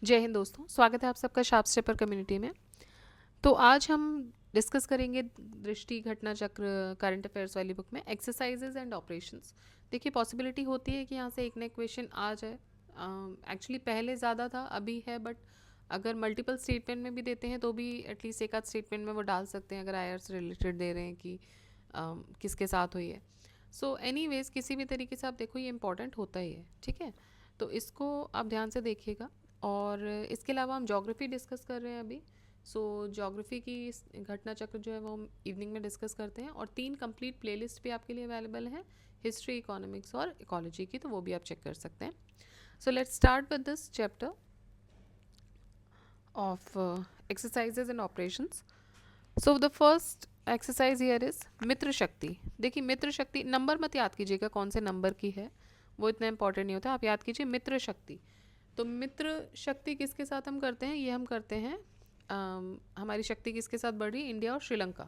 जय हिंद दोस्तों, स्वागत है आप सबका शास्त्र पर कम्युनिटी में। तो आज हम डिस्कस करेंगे दृष्टि घटना चक्र करंट अफेयर्स वाली बुक में एक्सरसाइजेज एंड ऑपरेशंस। देखिए, पॉसिबिलिटी होती है कि यहाँ से एक ना एक क्वेश्चन आ जाए। एक्चुअली पहले ज़्यादा था, अभी है, बट अगर मल्टीपल स्टेटमेंट में भी देते हैं तो भी एटलीस्ट एक आध स्टेटमेंट में वो डाल सकते हैं, अगर आईआर से रिलेटेड दे रहे हैं कि किसके साथ हुई है। सो एनीवेज, किसी भी तरीके से आप देखो, ये इंपॉर्टेंट होता ही है, ठीक है। तो इसको आप ध्यान से देखिएगा। और इसके अलावा हम ज्योग्राफी डिस्कस कर रहे हैं अभी। सो ज्योग्राफी की घटना चक्र जो है वो हम इवनिंग में डिस्कस करते हैं, और 3 कंप्लीट प्लेलिस्ट भी आपके लिए अवेलेबल है, हिस्ट्री, इकोनॉमिक्स और इकोलॉजी की, तो वो भी आप चेक कर सकते हैं। So let's start with this chapter of exercises and operations. So the first exercise here is Mitra Shakti. देखिए, मित्र शक्ति नंबर मत याद कीजिएगा कौन से नंबर की है, वो इतना इंपॉर्टेंट नहीं होता, आप याद कीजिए मित्र शक्ति। तो मित्र शक्ति किसके साथ हम करते हैं, ये हम करते हैं हमारी शक्ति किसके साथ बढ़ रही है, इंडिया और Sri Lanka.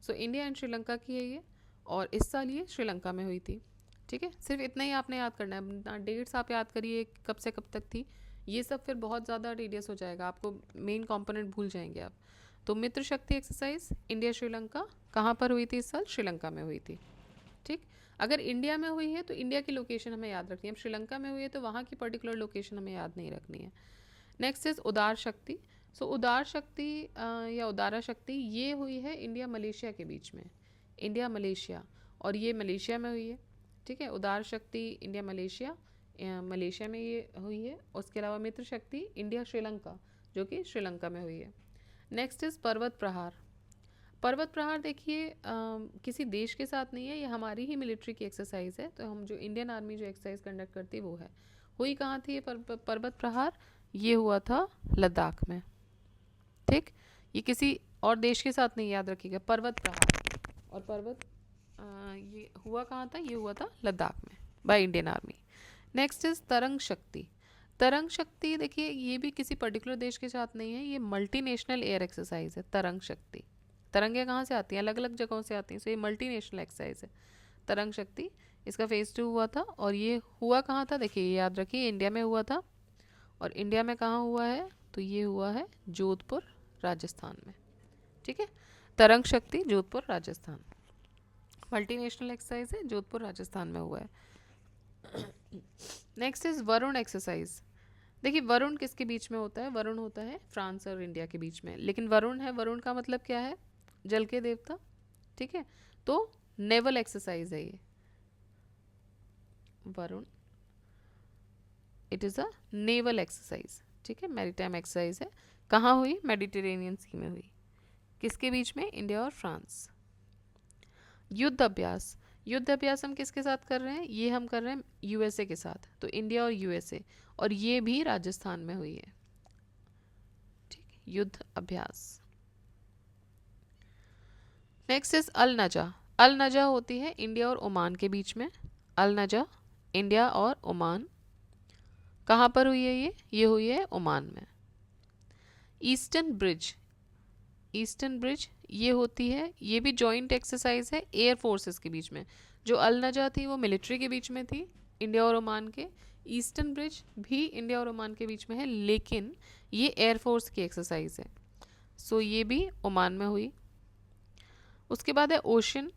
So India and Sri Lanka की है ये, और इस साल ये श्रीलंका में हुई थी, ठीक है। सिर्फ इतना ही आपने याद करना है, डेट्स आप याद करिए कब से कब तक थी, ये सब फिर बहुत ज़्यादा टीडियस हो जाएगा, आपको मेन कंपोनेंट भूल जाएंगे आप। तो मित्र शक्ति एक्सरसाइज इंडिया श्रीलंका कहाँ पर हुई थी इस साल, श्रीलंका में हुई थी, ठीक। अगर इंडिया में हुई है तो इंडिया की लोकेशन हमें याद रखनी है, अब श्रीलंका में हुई है तो वहाँ की पर्टिकुलर लोकेशन हमें याद नहीं रखनी है। नेक्स्ट इज उदार शक्ति। सो उदार शक्ति या उदारा शक्ति ये हुई है इंडिया मलेशिया के बीच में, इंडिया मलेशिया, और ये मलेशिया में हुई है, ठीक है। उदार शक्ति इंडिया मलेशिया, मलेशिया में ये हुई है। उसके अलावा मित्र शक्ति इंडिया श्रीलंका, जो कि श्रीलंका में हुई है। नेक्स्ट इज पर्वत प्रहार। पर्वत प्रहार देखिए किसी देश के साथ नहीं है, ये हमारी ही मिलिट्री की एक्सरसाइज है, तो हम जो इंडियन आर्मी जो एक्सरसाइज कंडक्ट करती है वो है। हुई कहाँ थी ये पर्वत प्रहार, ये हुआ था लद्दाख में, ठीक। ये किसी और देश के साथ नहीं, याद रखिएगा पर्वत प्रहार। और पर्वत ये हुआ कहाँ था, ये हुआ था लद्दाख में bye Indian army. Next is तरंग शक्ति। तरंग शक्ति देखिए, ये भी किसी पर्टिकुलर देश के साथ नहीं है, ये मल्टीनेशनल एयर एक्सरसाइज है तरंग शक्ति। तरंगें कहाँ से आती हैं, अलग अलग जगहों से आती हैं, सो ये मल्टीनेशनल एक्सरसाइज है तरंग शक्ति। इसका फेज 2 हुआ था, और ये हुआ कहाँ था, देखिए ये याद रखिए, इंडिया में हुआ था। और इंडिया में कहाँ हुआ है, तो ये हुआ है जोधपुर राजस्थान में, ठीक है। तरंग शक्ति जोधपुर राजस्थान, मल्टीनेशनल एक्सरसाइज है, जोधपुर राजस्थान में हुआ है। Next is Varun exercise. देखिए, वरुण किसके बीच में होता है, वरुण होता है फ्रांस और इंडिया के बीच में, लेकिन वरुण है, वरुण का मतलब क्या है, जल के देवता, ठीक है। तो नेवल एक्सरसाइज है ये Varun, it is a naval exercise, ठीक है, मैरीटाइम एक्सरसाइज है। कहाँ हुई, मेडिटेरेनियन सी में हुई, किसके बीच में, इंडिया और फ्रांस। युद्ध अभ्यास। युद्ध अभ्यास हम किसके साथ कर रहे हैं, ये हम कर रहे हैं यूएसए के साथ, तो इंडिया और यूएसए, और ये भी राजस्थान में हुई है, ठीक, युद्ध अभ्यास। नेक्स्ट इज अल नजा। अल नजा होती है इंडिया और ओमान के बीच में, अल नजा इंडिया और ओमान, कहाँ पर हुई है ये हुई है ओमान में। ईस्टर्न ब्रिज, ईस्टर्न ब्रिज ये होती है, ये भी जॉइंट एक्सरसाइज है एयर फोर्सेस के बीच में। जो अल नजा थी वो मिलिट्री के बीच में थी, इंडिया और ओमान के। ईस्टर्न ब्रिज भी इंडिया और ओमान के बीच में है, लेकिन ये एयरफोर्स की एक्सरसाइज है, सो ये भी ओमान में हुई। उसके बाद है ओशन।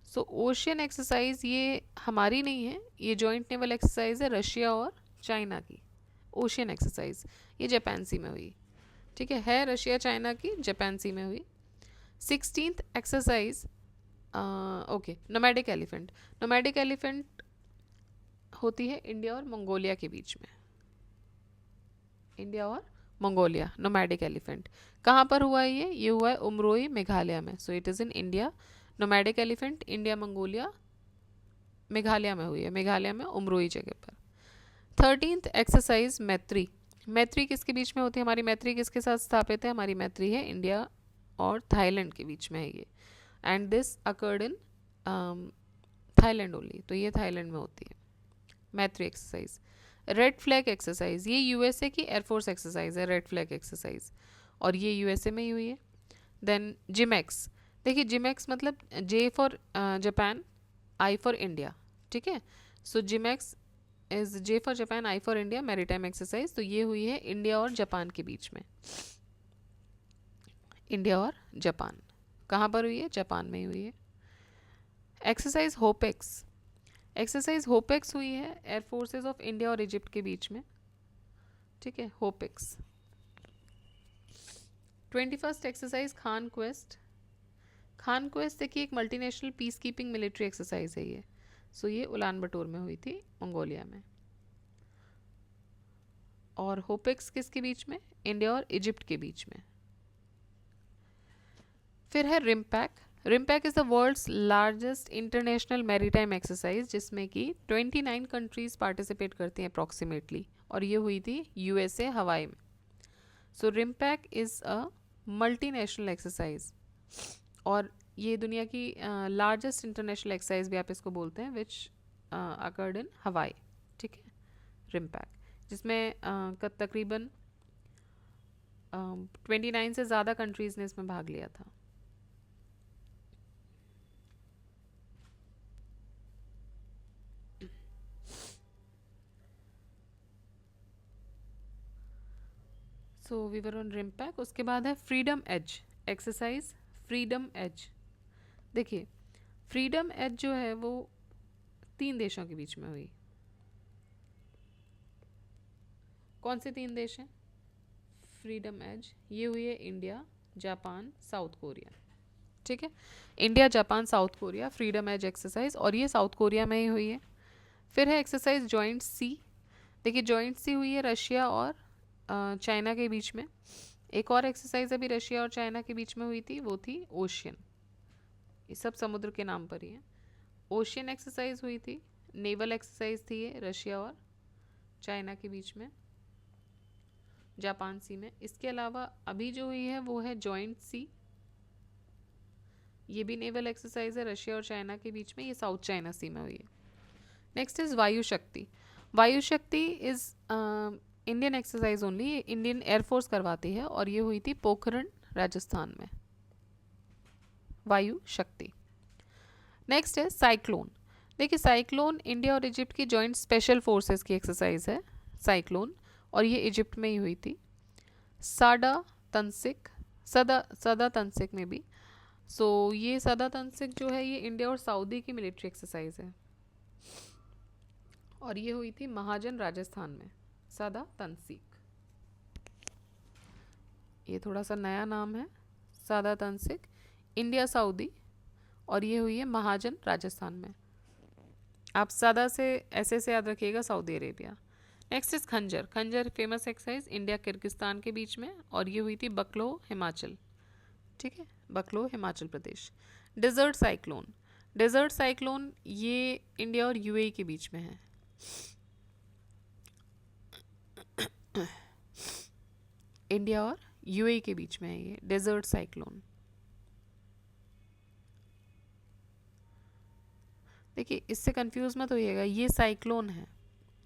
सो ओशियन एक्सरसाइज ये हमारी नहीं है, ये जॉइंट नेवल एक्सरसाइज है रशिया और चाइना की। ओशियन एक्सरसाइज ये जापान सी में हुई, ठीक है रशिया चाइना की, जापान सी में हुई। 16th exercise okay, nomadic elephant. Nomadic elephant होती है इंडिया और मंगोलिया के बीच में, इंडिया और मंगोलिया, नोमैडिक एलिफेंट। कहाँ पर हुआ है ये हुआ है उमरोई मेघालय में, so it is in India. Nomadic Elephant India Mongolia Meghalaya में हुई है, मेघालय में उमरोई जगह पर। 13th एक्सरसाइज मैत्री। मैत्री किसके बीच में होती है, हमारी मैत्री किसके साथ स्थापित है, हमारी मैत्री है इंडिया और थाईलैंड के बीच में है ये, and this occurred in Thailand only, तो ये थाईलैंड में होती है मैत्री एक्सरसाइज। रेड फ्लैग एक्सरसाइज ये यूएसए की एयरफोर्स एक्सरसाइज है, रेड फ्लैग एक्सरसाइज, और ये यूएसए में ही हुई है। Then JIMEX. देखिए जिमैक्स मतलब J for Japan, I for India, ठीक है। So JIMEX is J for Japan, I for India, maritime exercise. तो ये हुई है इंडिया और जापान के बीच में। इंडिया और जापान कहाँ पर हुई है? जापान में ही हुई है। एक्सरसाइज होपेक्स, एक्सरसाइज होपेक्स हुई है एयर फोर्सेस ऑफ इंडिया और इजिप्ट के बीच में, ठीक है, होपेक्स। 21st exercise Khan quest, Khan quest देखिए एक multinational peace keeping military exercise है ये। सो ये उलान बटोर में हुई थी, मंगोलिया में। और होपेक्स किसके बीच में? इंडिया और इजिप्ट के बीच में। फिर है RIMPAC. RIMPAC is the world's largest international maritime exercise, जिसमें कि 29 कंट्रीज पार्टिसिपेट करती हैं अप्रॉक्सीमेटली, और ये हुई थी यूएसए हवाई में। सो रिम्पैक इज़ अ मल्टीनेशनल एक्सरसाइज, और ये दुनिया की लार्जेस्ट इंटरनेशनल एक्सरसाइज भी आप इसको बोलते हैं, विच अकर्ड इन हवाई, ठीक है, रिम्पैक, जिसमें तकरीबन 29 से ज़्यादा कंट्रीज़ ने इसमें भाग लिया था। So we were on RIMPAC. उसके बाद है Freedom as exercise, Freedom Edge. देखिए फ्रीडम एज जो है वो 3 देशों के बीच में हुई। कौन से 3 देश हैं? फ्रीडम एज ये हुई है इंडिया, जापान, साउथ कोरिया, ठीक है, India, Japan, South Korea, freedom as exercise, और ये साउथ कोरिया में ही हुई है। फिर है एक्सरसाइज जॉइंट सी। देखिए जॉइंट सी हुई है रशिया और चाइना के बीच में। एक और एक्सरसाइज अभी रशिया और चाइना के बीच में हुई थी, वो थी ओशियन। ये सब समुद्र के नाम पर ही है। ओशियन एक्सरसाइज हुई थी, नेवल एक्सरसाइज थी ये रशिया और चाइना के बीच में, जापान सी में। इसके अलावा अभी जो हुई है वो है जॉइंट सी, ये भी नेवल एक्सरसाइज है रशिया और चाइना के बीच में, ये साउथ चाइना सी में हुई है। नेक्स्ट इज वायु शक्ति। वायु शक्ति इज इंडियन एक्सरसाइज ओनली, ये इंडियन एयरफोर्स करवाती है, और ये हुई थी पोखरण राजस्थान में, वायु शक्ति। नेक्स्ट है साइक्लोन। देखिए साइक्लोन इंडिया और इजिप्ट की जॉइंट स्पेशल फोर्सेस की एक्सरसाइज है साइक्लोन, और ये इजिप्ट में ही हुई थी, साडा तंसिक, सदा तंसिक में भी। सो ये सदा तंसिक जो है ये इंडिया और सऊदी की मिलिट्री एक्सरसाइज है, और ये हुई थी महाजन राजस्थान में, सदा तंसिक। ये थोड़ा सा नया नाम है, सदा तंसिक, इंडिया सऊदी, और ये हुई है महाजन राजस्थान में। आप सदा से ऐसे से याद रखिएगा, सऊदी अरेबिया। नेक्स्ट इज खंजर। खंजर फेमस एक्सरसाइज इंडिया किर्गिस्तान के बीच में, और ये हुई थी बकलो हिमाचल, ठीक है, Bakloh Himachal Pradesh. Desert Cyclone. Desert Cyclone ये इंडिया और यूएई के बीच में है। इंडिया और यूएई के बीच में है ये डेजर्ट साइक्लोन। देखिए इससे कंफ्यूज मत होइएगा, ये साइक्लोन है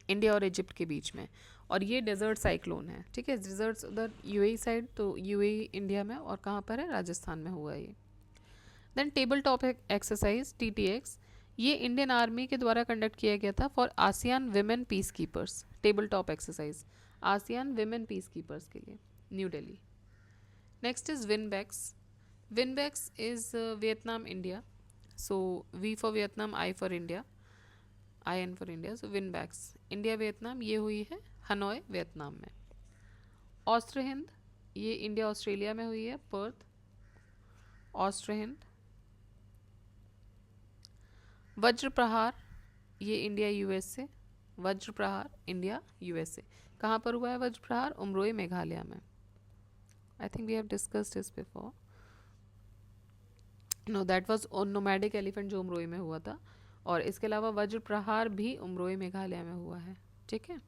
इंडिया और इजिप्ट के बीच में, और ये डेजर्ट साइक्लोन है, ठीक है, डेजर्ट्स उधर यूएई साइड, तो यूएई इंडिया में, और कहाँ पर है? राजस्थान में हुआ ये। Then table top exercise TTX, ये इंडियन आर्मी के द्वारा कंडक्ट किया गया था for ASEAN women peace keepers. Table top exercise ASEAN women peace keepers के लिए, new Delhi. Next is Vinbax. Vinbax is Vietnam India, so V for Vietnam, I for India, I N for India, so Vinbax India Vietnam, ये हुई है Hanoi Vietnam में। Austro Hind ये India Australia में हुई है, पर्थ, ऑस्ट्रो हिंद। वज्र प्रहार ये इंडिया यूएसए, वज्र प्रहार इंडिया यूएसए। कहाँ पर हुआ है वज्र प्रहार? उमरोई मेघालय में। I think we have discussed this before. No that was nomadic elephant जो उमरोई में हुआ था, और इसके अलावा वज्र प्रहार भी उमरोई मेघालय में हुआ है, ठीक है,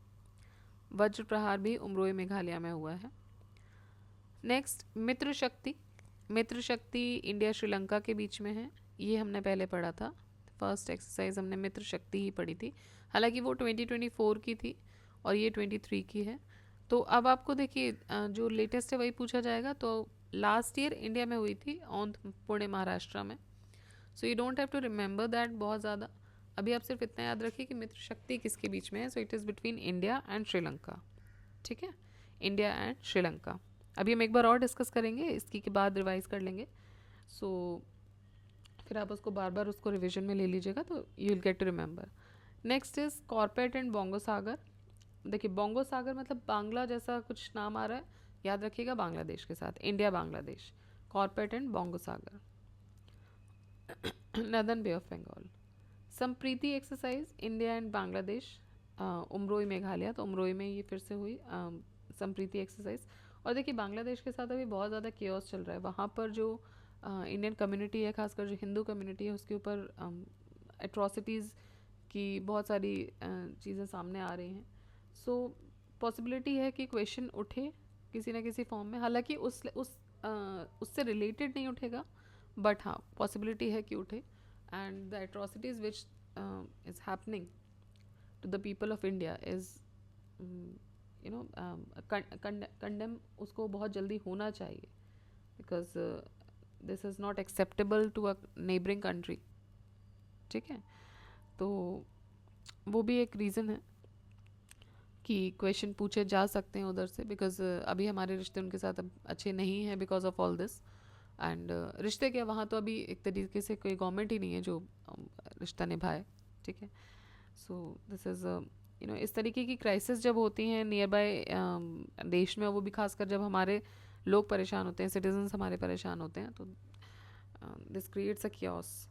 वज्र प्रहार भी उमरोई मेघालय में हुआ है। नेक्स्ट मित्र शक्ति। मित्र शक्ति इंडिया श्रीलंका के बीच में है, ये हमने पहले पढ़ा था, फर्स्ट एक्सरसाइज हमने मित्र शक्ति ही पढ़ी थी, हालांकि वो 2024 की थी और ये 23 की है। तो अब आपको देखिए जो लेटेस्ट है वही पूछा जाएगा। तो लास्ट ईयर इंडिया में हुई थी, ऑन पुणे महाराष्ट्र में, so you don't have to remember that बहुत ज़्यादा। अभी आप सिर्फ इतना याद रखिए कि मित्र शक्ति किसके बीच में है. So it is between India and Sri Lanka. ठीक है, इंडिया एंड श्रीलंका. अभी हम एक बार और डिस्कस करेंगे, इसकी के बाद रिवाइज कर लेंगे. सो फिर आप उसको बार बार उसको रिविजन में ले लीजिएगा तो you will get to remember. Next is CORPAT and Bongo Sagar. देखिए बोंगो सागर मतलब बांग्ला जैसा कुछ नाम आ रहा है, याद रखिएगा बांग्लादेश के साथ, India Bangladesh. CORPAT and Bongo Sagar. नदन bay of Bengal. Sampriti exercise India and Bangladesh, Umroi Meghalaya. तो उमरोई में ये फिर से हुई संप्रीति एक्सरसाइज. और देखिए बांग्लादेश के साथ अभी बहुत ज़्यादा केओस चल रहा है. वहाँ पर जो इंडियन कम्युनिटी है, खासकर जो हिंदू कम्युनिटी है, उसके ऊपर एट्रॉसिटीज़ की बहुत सारी चीज़ें सामने आ रही हैं. सो पॉसिबिलिटी है कि क्वेश्चन उठे किसी न किसी फॉर्म में. हालांकि उससे रिलेटेड नहीं उठेगा, बट हाँ पॉसिबिलिटी है कि उठे. And the atrocities which is happening to the people of India is you know condemn, उसको बहुत जल्दी होना चाहिए. Because this is not acceptable to a neighbouring country. ठीक है, तो वो भी एक रीज़न है कि क्वेश्चन पूछे जा सकते हैं उधर से. बिकॉज अभी हमारे रिश्ते उनके साथ अब अच्छे नहीं हैं because of all this. And रिश्ते क्या, वहाँ तो अभी एक तरीके से कोई गवर्नमेंट ही नहीं है जो रिश्ता निभाए. ठीक है, सो दिस इज़ इस तरीके की क्राइसिस जब होती हैं नियर बाय देश में, वो भी खासकर जब हमारे लोग परेशान होते हैं, सिटीजन्स हमारे परेशान होते हैं, तो दिस क्रिएट्स अ कियोस.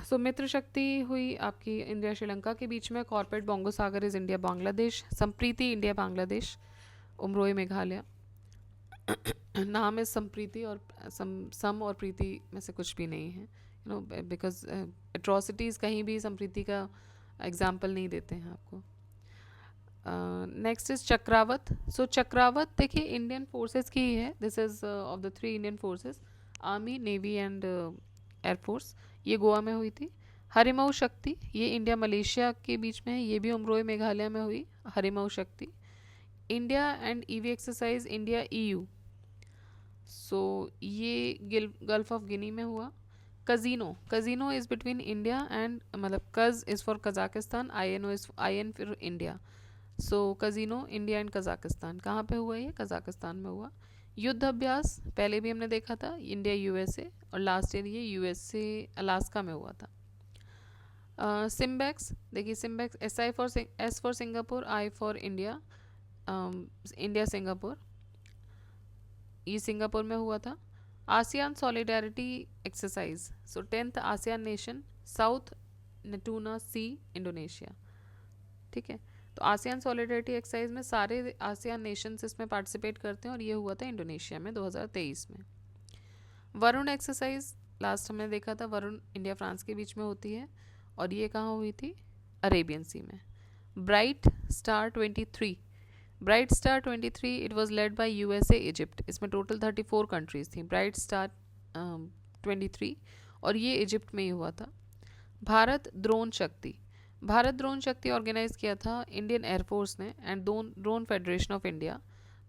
सो मित्र शक्ति हुई आपकी इंडिया श्रीलंका के बीच में. Corporate bongo Sagar is India Bangladesh. Sampriti India Bangladesh. Umroi Meghalaya. नाम है संप्रीति और सम और प्रीति में से कुछ भी नहीं है, बिकॉज एट्रॉसिटीज़ कहीं भी संप्रीति का एग्जाम्पल नहीं देते हैं आपको. Next is चक्रावत. सो चक्रावत देखिए इंडियन फोर्सेस की ही है. This is of the 3 Indian forces, army, navy and air force. ये गोवा में हुई थी. हरिमऊ शक्ति ये इंडिया मलेशिया के बीच में है. ये भी उमरोई मेघालय में हुई, Harimau Shakti. India and EU exercise India EU. So ये गल्फ ऑफ गिनी में हुआ. KAZIND is between India and, मतलब Kaz is for Kazakhstan, IN फिर India. So KAZIND India and Kazakhstan. कहाँ पे हुआ ये? कजाकिस्तान में हुआ. युद्ध अभ्यास पहले भी हमने देखा था, इंडिया USA, और लास्ट ईयर ये USA अलास्का में हुआ था. सिम्बैक्स देखिए, SIMBEX S for Singapore, I for India, India Singapore, ये सिंगापुर में हुआ था. ASEAN solidarity exercise. So 10th ASEAN nation, South Natuna Sea, Indonesia. ठीक है, तो आसियान सॉलिडारिटी एक्सरसाइज में सारे आसियान नेशंस इसमें पार्टिसिपेट करते हैं और ये हुआ था इंडोनेशिया में 2023 में. वरुण एक्सरसाइज लास्ट हमने देखा था, वरुण इंडिया फ्रांस के बीच में होती है और ये कहाँ हुई थी? अरेबियन सी में. Bright star 23 it was led by USA Egypt. इसमें टोटल 34 कंट्रीज थी. ब्राइट स्टार 23 और ये इजिप्ट में ही हुआ था. भारत ड्रोन शक्ति ऑर्गेनाइज किया था इंडियन एयरफोर्स ने and drone federation of India.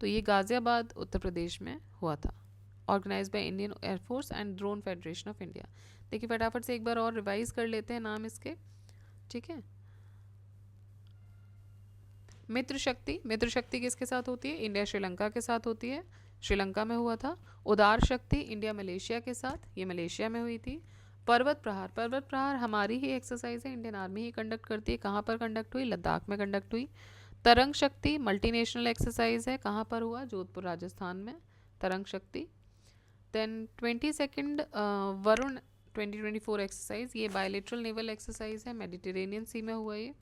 तो ये गाज़ियाबाद उत्तर प्रदेश में हुआ था, organise by Indian air force and drone federation of India. देखिए फटाफट से एक बार और रिवाइज कर लेते हैं नाम इसके. ठीक है, मित्र शक्ति किसके साथ होती है? इंडिया श्रीलंका के साथ होती है, श्रीलंका में हुआ था. उदार शक्ति इंडिया मलेशिया के साथ, ये मलेशिया में हुई थी. पर्वत प्रहार हमारी ही एक्सरसाइज है, इंडियन आर्मी ही कंडक्ट करती है. कहाँ पर कंडक्ट हुई? लद्दाख में कंडक्ट हुई. तरंग शक्ति मल्टीनेशनल एक्सरसाइज है, कहाँ पर हुआ? जोधपुर राजस्थान में, तरंग शक्ति. देन 22nd वरुण 2024 एक्सरसाइज, ये बायलेटरल नेवल एक्सरसाइज है, मेडिटेरेनियन सी में हुआ ये.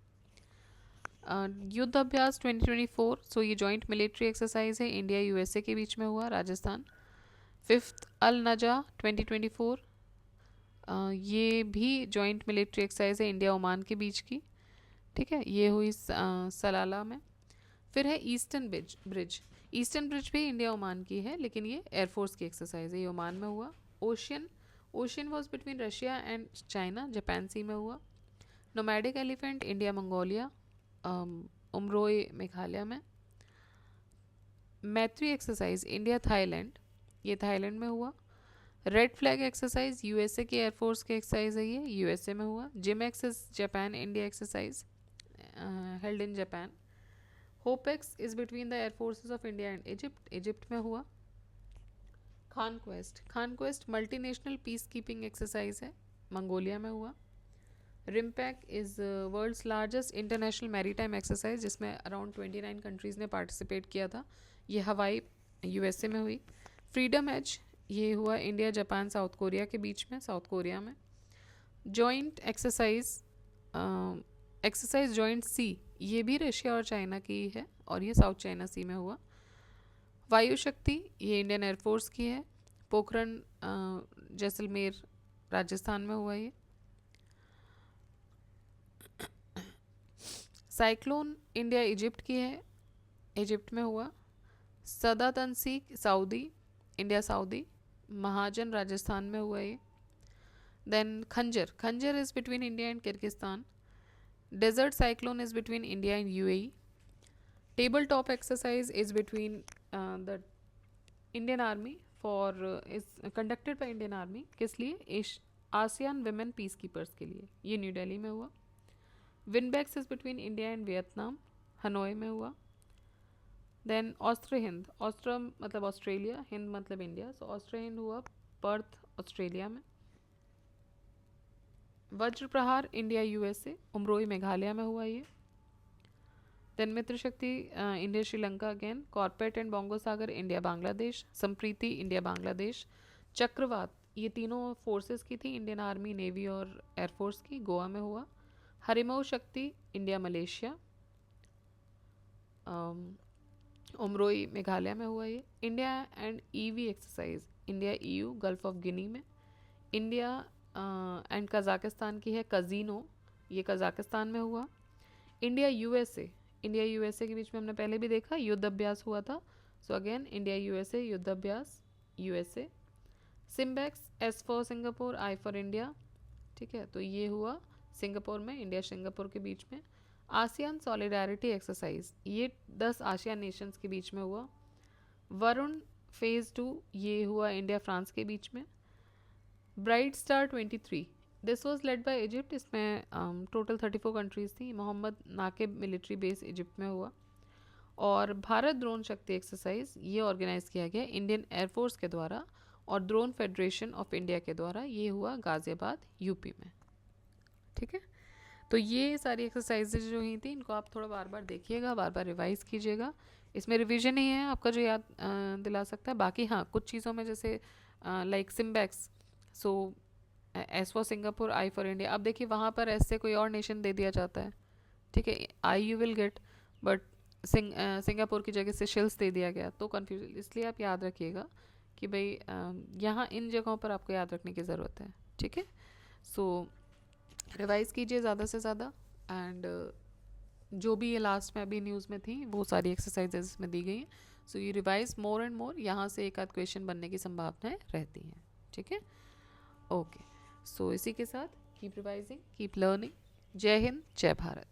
युद्ध अभ्यास 2024, सो ये जॉइंट मिलिट्री एक्सरसाइज है, इंडिया USA के बीच में हुआ, राजस्थान. 5th अल नजा 2024, ये भी जॉइंट मिलिट्री एक्सरसाइज है, इंडिया ओमान के बीच की. ठीक है, ये हुई सलाला में. फिर है ईस्टर्न ब्रिज भी इंडिया ओमान की है, लेकिन ये एयरफोर्स की एक्सरसाइज है, ये ओमान में हुआ. Ocean was between Russia and China, Japan Sea में हुआ. Nomadic Elephant India Mongolia, Umroi Meghalaya में. मैत्री एक्सरसाइज इंडिया थाईलैंड, ये थाईलैंड में हुआ. रेड फ्लैग एक्सरसाइज यूएसए की एयरफोर्स की एक्सरसाइज है, ये यूएसए में हुआ। JIMEX Japan India exercise held in Japan. HOPEX is between the air forces of India and Egypt, Egypt में हुआ। Khaan Quest multinational peacekeeping exercise है, Mongolia में हुआ। RIMPAC is world's largest international maritime exercise, जिसमें around 29 countries ने participate किया था, ये हवाई यूएसए में हुई। फ्रीडम एज ये हुआ इंडिया जापान साउथ कोरिया के बीच में, साउथ कोरिया में। जॉइंट एक्सरसाइज जॉइंट सी, ये भी रशिया और चाइना की है और ये साउथ चाइना सी में हुआ। वायु शक्ति ये इंडियन एयरफोर्स की है, पोखरण जैसलमेर राजस्थान में हुआ ये। साइक्लोन इंडिया इजिप्ट की है, इजिप्ट में हुआ। सदा तंसी Saudi, India Saudi, Mahajan Rajasthan में हुआ ये। Then Khanjar is between India and Kyrgyzstan. Desert cyclone is between India and UAE. Table top exercise is between the Indian army for is conducted by Indian army, किस लिए? ASEAN women peace keepers के लिए, ये new Delhi में हुआ। VINBAX is between India and Vietnam, Hanoi में हुआ। Then Austro Hind, Austro मतलब ऑस्ट्रेलिया, हिंद मतलब इंडिया, सो ऑस्ट्रो हिंद हुआ पर्थ ऑस्ट्रेलिया में। वज्र प्रहार इंडिया यूएसए, उमरोई मेघालय में हुआ ये। देन मित्र शक्ति India Sri Lanka again. कॉर्पेट and Bongo Sagar India Bangladesh. Sampriti India Bangladesh. चक्रवात ये तीनों फोर्सेस की थी, इंडियन आर्मी नेवी और एयरफोर्स की, गोवा में हुआ। हरिमऊ शक्ति इंडिया मलेशिया, उमरोई मेघालय में हुआ ये। India and EU exercise India EU Gulf of Guinea में। इंडिया एंड कजाकिस्तान की है कजीनो, ये कजाकिस्तान में हुआ। इंडिया यूएसए के बीच में हमने पहले भी देखा युद्ध अभ्यास हुआ था, सो अगेन इंडिया यूएसए युद्ध अभ्यास USA. SIMBEX S for Singapore I for India, ठीक है, तो ये हुआ सिंगापुर में, इंडिया सिंगापुर के बीच में। आसियान सॉलिडारिटी एक्सरसाइज ये 10 आसियान नेशंस के बीच में हुआ। वरुण फेज 2 ये हुआ इंडिया फ्रांस के बीच में। Bright star 23 this was led by Egypt, इसमें टोटल 34 कंट्रीज थी। मोहम्मद नाकिब मिलिट्री बेस इजिप्ट में हुआ। और भारत ड्रोन शक्ति एक्सरसाइज ये ऑर्गेनाइज किया गया इंडियन एयरफोर्स के द्वारा और ड्रोन फेडरेशन ऑफ इंडिया के द्वारा, ये हुआ गाजियाबाद यूपी में, ठीक है। तो ये सारी एक्सरसाइजेज जो हुई थी इनको आप थोड़ा बार बार देखिएगा, बार बार रिवाइज कीजिएगा, इसमें रिवीजन ही है आपका जो याद दिला सकता है। बाकी हाँ कुछ चीज़ों में जैसे like SIMBEX, so S for Singapore I for India, अब देखिए वहाँ पर एस से कोई और नेशन दे दिया जाता है, ठीक है, I you will get, but Singapore की जगह से शिल्स दे दिया गया तो कन्फ्यूज, इसलिए आप याद रखिएगा कि भाई यहाँ इन जगहों पर आपको याद रखने की ज़रूरत है, ठीक है। सो रिवाइज कीजिए ज़्यादा से ज़्यादा, एंड जो भी ये लास्ट में अभी न्यूज़ में थी वो सारी एक्सरसाइजेज इसमें दी गई हैं, so you revise more and more, यहाँ से एक आध क्वेश्चन बनने की संभावनाएं रहती हैं, ठीक है। ओके, सो इसी के साथ कीप रिवाइजिंग, कीप लर्निंग। जय हिंद, जय भारत।